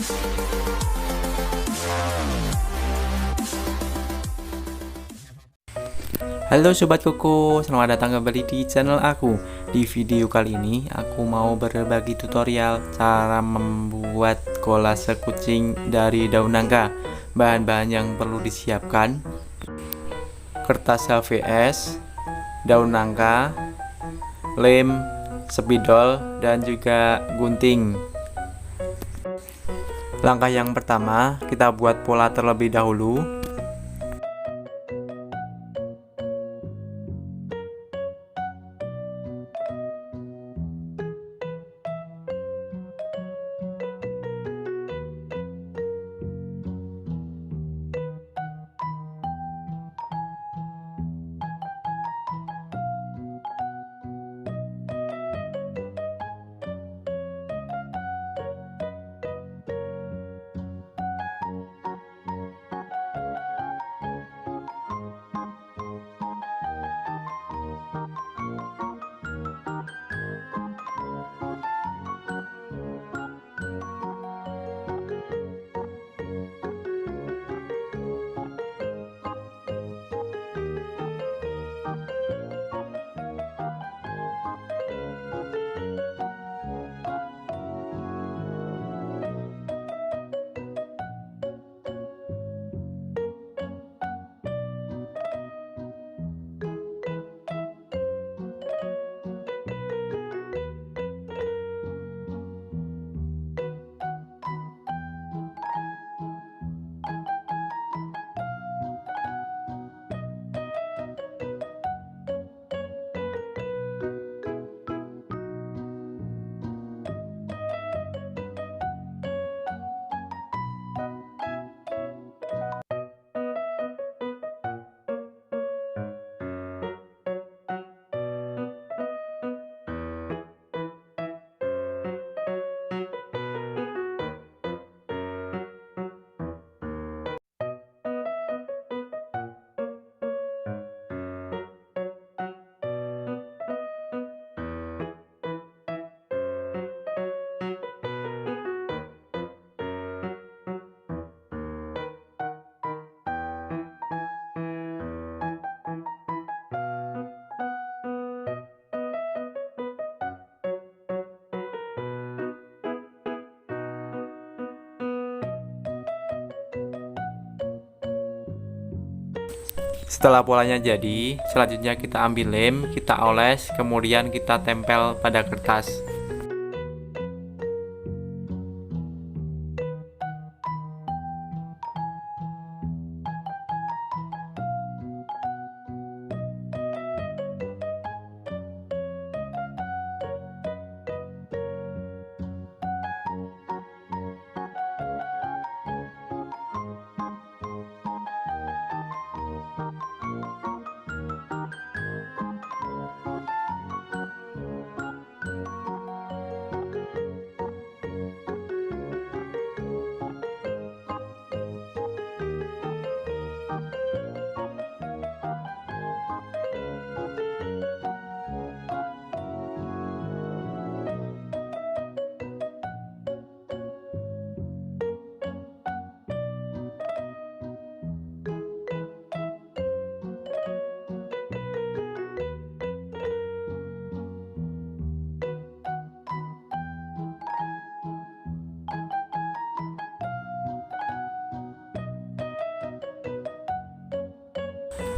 Halo Sobat Koko, selamat datang kembali di channel aku. Di video kali ini aku mau berbagi tutorial cara membuat kolase kucing dari daun nangka. Bahan-bahan yang perlu disiapkan: kertas HVS, daun nangka, lem, spidol, dan juga gunting. Langkah yang pertama, kita buat pola terlebih dahulu. Setelah polanya jadi, selanjutnya kita ambil lem, kita oles, kemudian kita tempel pada kertas.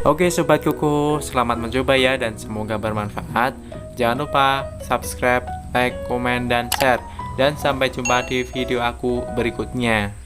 Oke Sobat Koko, selamat mencoba ya dan semoga bermanfaat. Jangan lupa subscribe, like, komen, dan share. Dan sampai jumpa di video aku berikutnya.